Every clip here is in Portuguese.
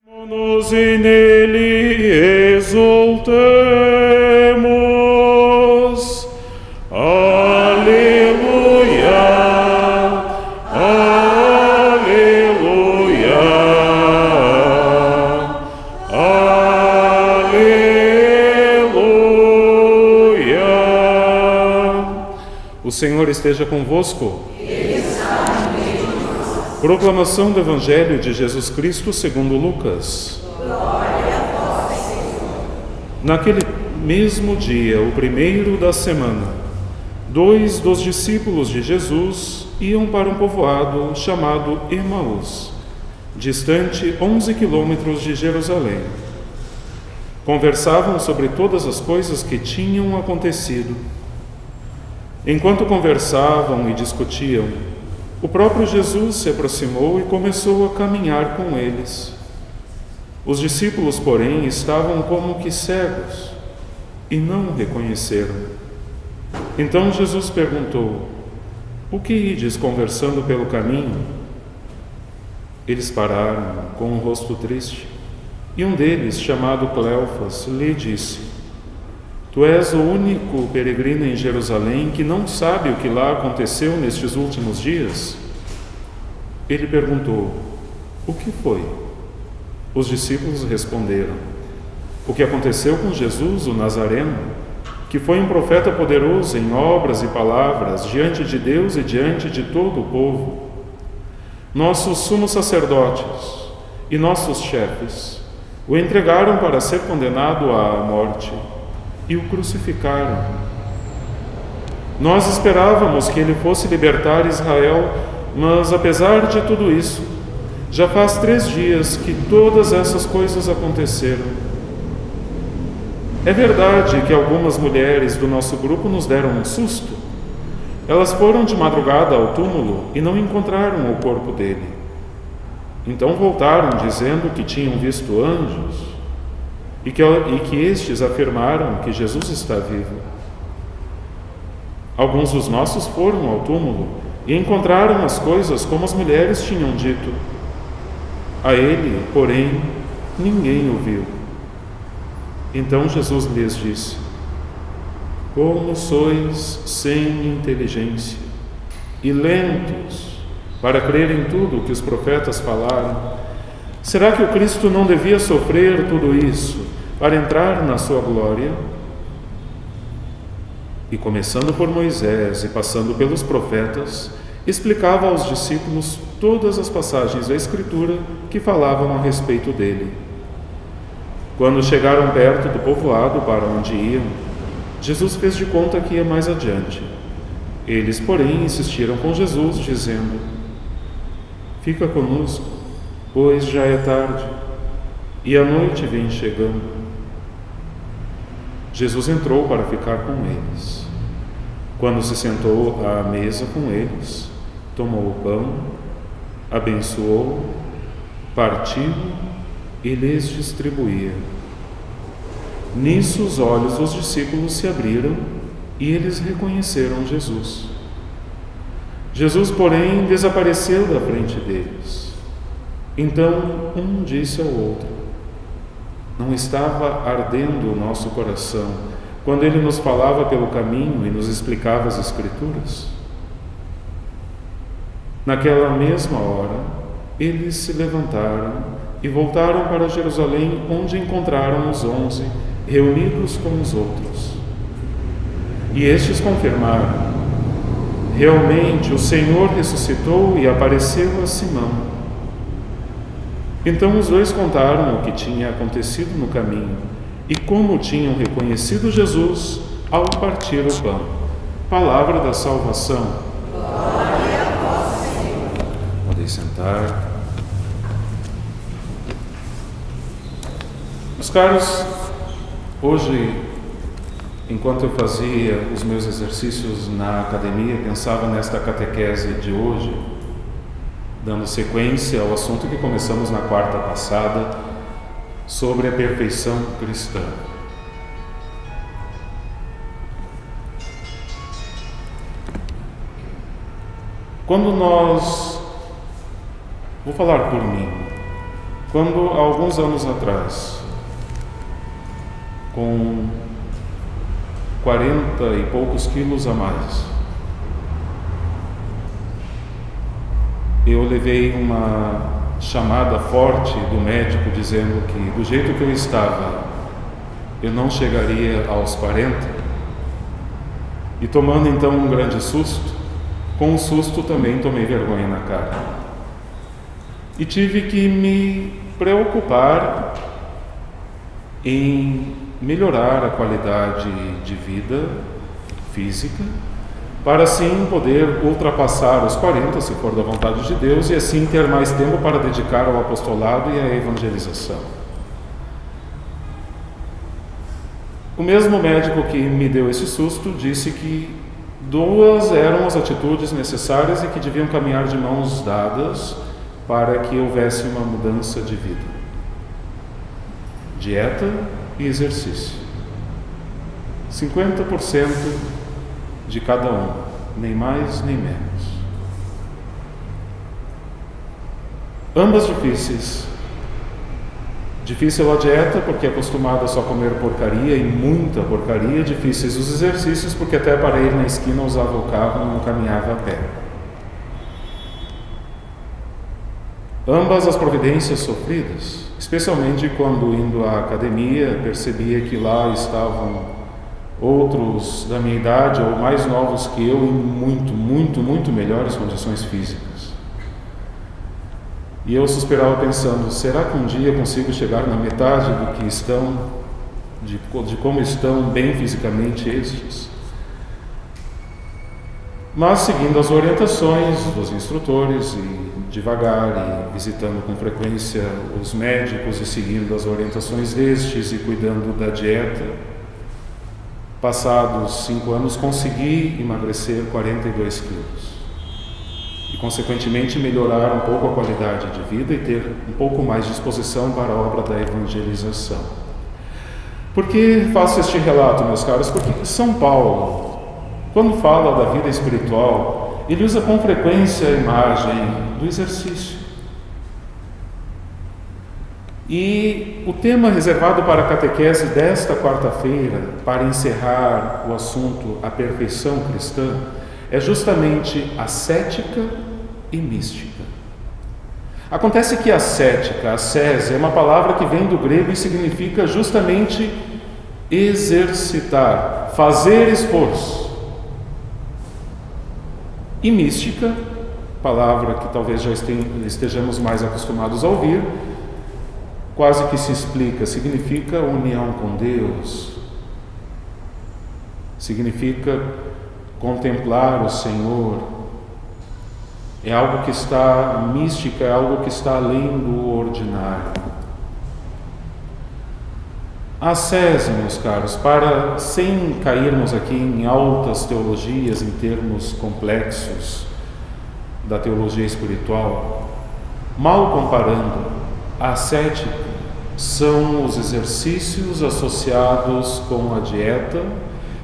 Nos e nele exultemos. Aleluia, aleluia, aleluia. O Senhor esteja convosco. Proclamação do Evangelho de Jesus Cristo segundo Lucas. Glória a vós, Senhor. Naquele mesmo dia, o primeiro da semana, 2 dos discípulos de Jesus iam para um povoado chamado Emaús, distante 11 quilômetros de Jerusalém. Conversavam sobre todas as coisas que tinham acontecido. Enquanto conversavam e discutiam, o próprio Jesus se aproximou e começou a caminhar com eles. Os discípulos, porém, estavam como que cegos e não o reconheceram. Então Jesus perguntou: "O que ides conversando pelo caminho?" Eles pararam com o rosto triste, e um deles, chamado Cleofas, lhe disse: "Tu és o único peregrino em Jerusalém que não sabe o que lá aconteceu nestes últimos dias?" Ele perguntou: "O que foi?" Os discípulos responderam: "O que aconteceu com Jesus, o Nazareno, que foi um profeta poderoso em obras e palavras diante de Deus e diante de todo o povo. Nossos sumos sacerdotes e nossos chefes o entregaram para ser condenado à morte e o crucificaram. Nós esperávamos que ele fosse libertar Israel, mas apesar de tudo isso, já faz 3 dias que todas essas coisas aconteceram. É verdade que algumas mulheres do nosso grupo nos deram um susto. Elas foram de madrugada ao túmulo e não encontraram o corpo dele. Então voltaram dizendo que tinham visto anjos e que estes afirmaram que Jesus está vivo. Alguns dos nossos foram ao túmulo e encontraram as coisas como as mulheres tinham dito. A ele, porém, ninguém o viu." Então Jesus lhes disse: "Como sois sem inteligência e lentos para crer em tudo o que os profetas falaram. Será que o Cristo não devia sofrer tudo isso para entrar na sua glória?" E começando por Moisés e passando pelos profetas, explicava aos discípulos todas as passagens da Escritura que falavam a respeito dele. Quando chegaram perto do povoado para onde iam, Jesus fez de conta que ia mais adiante. Eles, porém, insistiram com Jesus, dizendo: "Fica conosco, pois já é tarde, e a noite vem chegando." Jesus entrou para ficar com eles. Quando se sentou à mesa com eles, tomou o pão, abençoou, partiu e lhes distribuía. Nisso os olhos dos discípulos se abriram e eles reconheceram Jesus. Jesus, porém, desapareceu da frente deles. Então um disse ao outro: "Não estava ardendo o nosso coração quando ele nos falava pelo caminho e nos explicava as Escrituras?" Naquela mesma hora, eles se levantaram e voltaram para Jerusalém, onde encontraram os 11 reunidos com os outros. E estes confirmaram: "Realmente o Senhor ressuscitou e apareceu a Simão." Então os dois contaram o que tinha acontecido no caminho e como tinham reconhecido Jesus ao partir o pão. Palavra da salvação. Glória a vós, Senhor. Podem sentar. Meus caros, hoje, enquanto eu fazia os meus exercícios na academia, pensava nesta catequese de hoje, dando sequência ao assunto que começamos na quarta passada, sobre a perfeição cristã. Quando nós, vou falar por mim, Quando, há alguns anos atrás, com 40 e poucos quilos a mais, eu levei uma chamada forte do médico dizendo que, do jeito que eu estava, eu não chegaria aos 40, e tomando então um grande susto, com o susto também tomei vergonha na cara. E tive que me preocupar em melhorar a qualidade de vida física, para assim poder ultrapassar os 40, se for da vontade de Deus, e assim ter mais tempo para dedicar ao apostolado e à evangelização. O mesmo médico que me deu esse susto disse que 2 eram as atitudes necessárias e que deviam caminhar de mãos dadas para que houvesse uma mudança de vida: dieta e exercício. 50% de cada um, nem mais nem menos. Ambas difíceis. Difícil a dieta, porque é acostumado a só comer porcaria e muita porcaria. Difíceis os exercícios, porque até para ir na esquina usava o carro e não caminhava a pé. Ambas as providências sofridas, especialmente quando, indo à academia, percebia que lá estavam outros da minha idade ou mais novos que eu em muito melhores condições físicas. E eu suspirava pensando, será que um dia consigo chegar na metade do que estão, de como estão bem fisicamente estes? Mas seguindo as orientações dos instrutores e devagar e visitando com frequência os médicos e seguindo as orientações destes e cuidando da dieta, passados 5 anos consegui emagrecer 42 quilos. E, consequentemente, melhorar um pouco a qualidade de vida e ter um pouco mais de disposição para a obra da evangelização. Por que faço este relato, meus caros? Porque São Paulo, quando fala da vida espiritual, ele usa com frequência a imagem do exercício. E o tema reservado para a catequese desta quarta-feira, para encerrar o assunto A Perfeição Cristã, é justamente ascética e mística. Acontece que ascética, ascese, é uma palavra que vem do grego e significa justamente exercitar, fazer esforço. E mística, palavra que talvez já estejamos mais acostumados a ouvir, quase que se explica, significa união com Deus, significa contemplar o Senhor. É algo que está mística, é algo que está além do ordinário. Ascese, meus caros, para, sem cairmos aqui em altas teologias, em termos complexos da teologia espiritual, mal comparando, a ascética são os exercícios associados com a dieta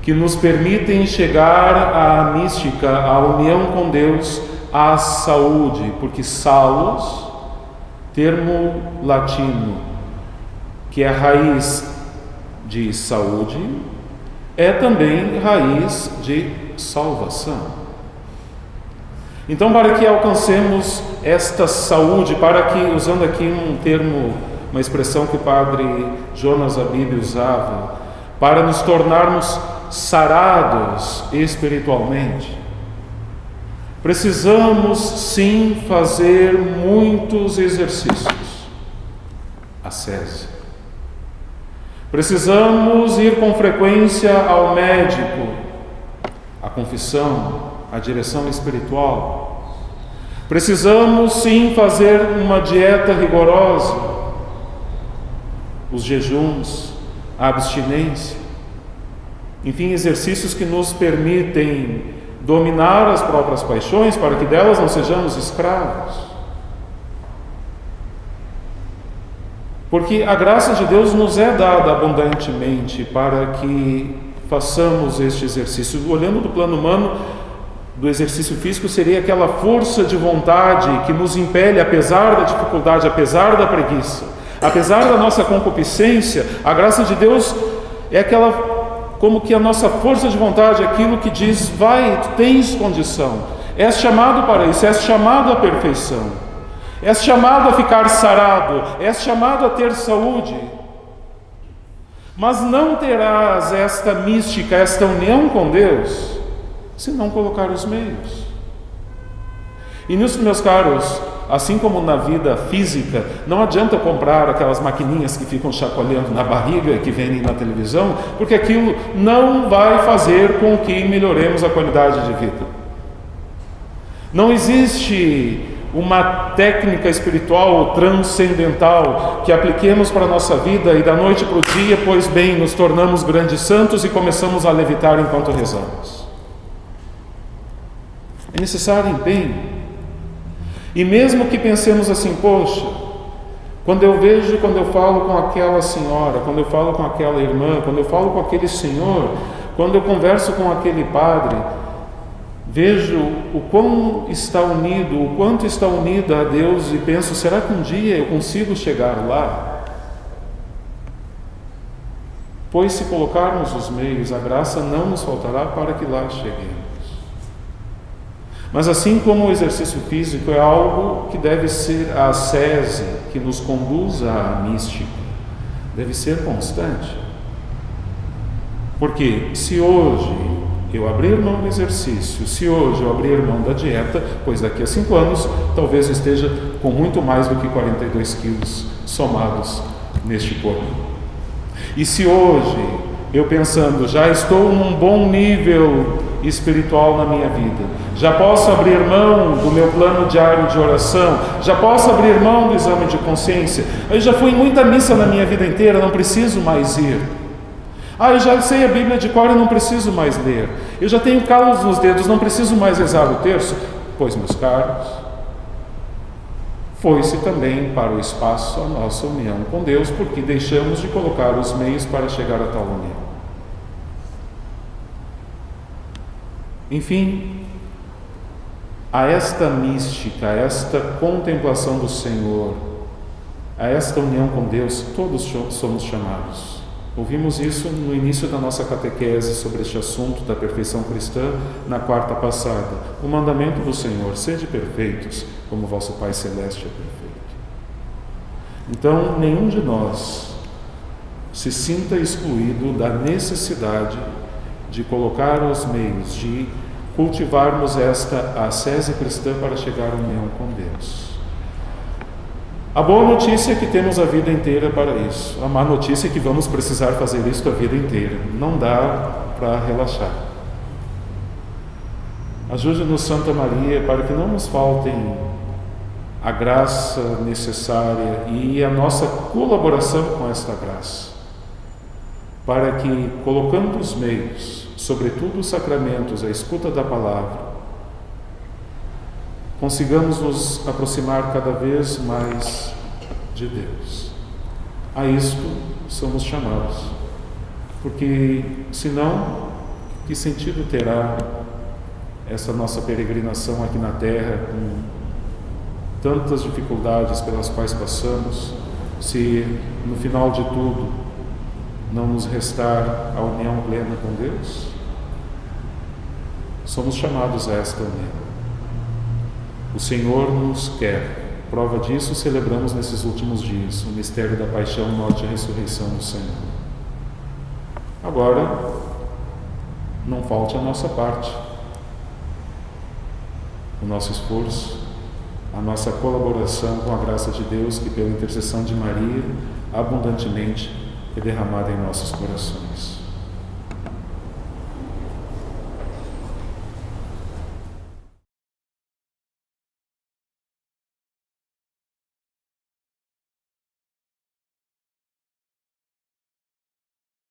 que nos permitem chegar à mística, à união com Deus, à saúde, porque salos, termo latino, que é a raiz de saúde, é também raiz de salvação. Então, para que alcancemos esta saúde, para que, usando aqui um termo, uma expressão que o padre Jonas Abib usava, para nos tornarmos sarados espiritualmente, precisamos sim fazer muitos exercícios. Ascese. Precisamos ir com frequência ao médico, à confissão, à direção espiritual. Precisamos sim fazer uma dieta rigorosa, os jejuns, a abstinência. Enfim, exercícios que nos permitem dominar as próprias paixões para que delas não sejamos escravos. Porque a graça de Deus nos é dada abundantemente para que façamos este exercício. Olhando do plano humano, do exercício físico seria aquela força de vontade que nos impele, apesar da dificuldade, apesar da preguiça, apesar da nossa concupiscência. A graça de Deus é aquela, como que a nossa força de vontade, aquilo que diz: vai, tu tens condição, és chamado para isso, és chamado à perfeição, és chamado a ficar sarado, és chamado a ter saúde. Mas não terás esta mística, esta união com Deus, se não colocar os meios. E nisso, meus caros, assim como na vida física, não adianta comprar aquelas maquininhas que ficam chacoalhando na barriga e que vendem na televisão, porque aquilo não vai fazer com que melhoremos a qualidade de vida. Não existe uma técnica espiritual transcendental que apliquemos para a nossa vida e da noite para o dia, pois bem, nos tornamos grandes santos e começamos a levitar enquanto rezamos. É necessário empenho. E mesmo que pensemos assim: poxa, quando eu falo com aquela senhora, quando eu falo com aquela irmã, quando eu falo com aquele senhor, quando eu converso com aquele padre, vejo o quão está unido, o quanto está unido a Deus e penso: será que um dia eu consigo chegar lá? Pois se colocarmos os meios, a graça não nos faltará para que lá cheguemos. Mas assim como o exercício físico é algo que deve ser a ascese, que nos conduza à mística, deve ser constante. Porque se hoje eu abrir mão do exercício, se hoje eu abrir mão da dieta, pois daqui a 5 anos talvez eu esteja com muito mais do que 42 quilos somados neste corpo. E se hoje eu pensando: já estou num bom nível espiritual na minha vida, já posso abrir mão do meu plano diário de oração, já posso abrir mão do exame de consciência, eu já fui em muita missa na minha vida inteira, não preciso mais ir. Eu já sei a Bíblia de cor e não preciso mais ler. Eu já tenho calos nos dedos, não preciso mais rezar o terço. Pois, meus caros, foi-se também para o espaço a nossa união com Deus, porque deixamos de colocar os meios para chegar a tal união. Enfim, a esta mística, a esta contemplação do Senhor, a esta união com Deus, todos somos chamados. Ouvimos isso no início da nossa catequese sobre este assunto da perfeição cristã na quarta passada. O mandamento do Senhor: sede perfeitos, como vosso Pai Celeste é perfeito. Então, nenhum de nós se sinta excluído da necessidade de colocar os meios, de cultivarmos esta ascese cristã para chegar à união com Deus. A boa notícia é que temos a vida inteira para isso. A má notícia é que vamos precisar fazer isso a vida inteira. Não dá para relaxar. Ajude-nos, Santa Maria, para que não nos faltem a graça necessária e a nossa colaboração com esta graça, para que, colocando os meios, sobretudo os sacramentos, a escuta da palavra, consigamos nos aproximar cada vez mais de Deus. A isto somos chamados, porque senão, que sentido terá essa nossa peregrinação aqui na terra, com tantas dificuldades pelas quais passamos, se no final de tudo não nos restar a união plena com Deus? Somos chamados a esta união. O Senhor nos quer. Prova disso celebramos nesses últimos dias o mistério da paixão, morte e ressurreição do Senhor. Agora, não falte a nossa parte, o nosso esforço, a nossa colaboração com a graça de Deus, que pela intercessão de Maria abundantemente é derramada em nossos corações.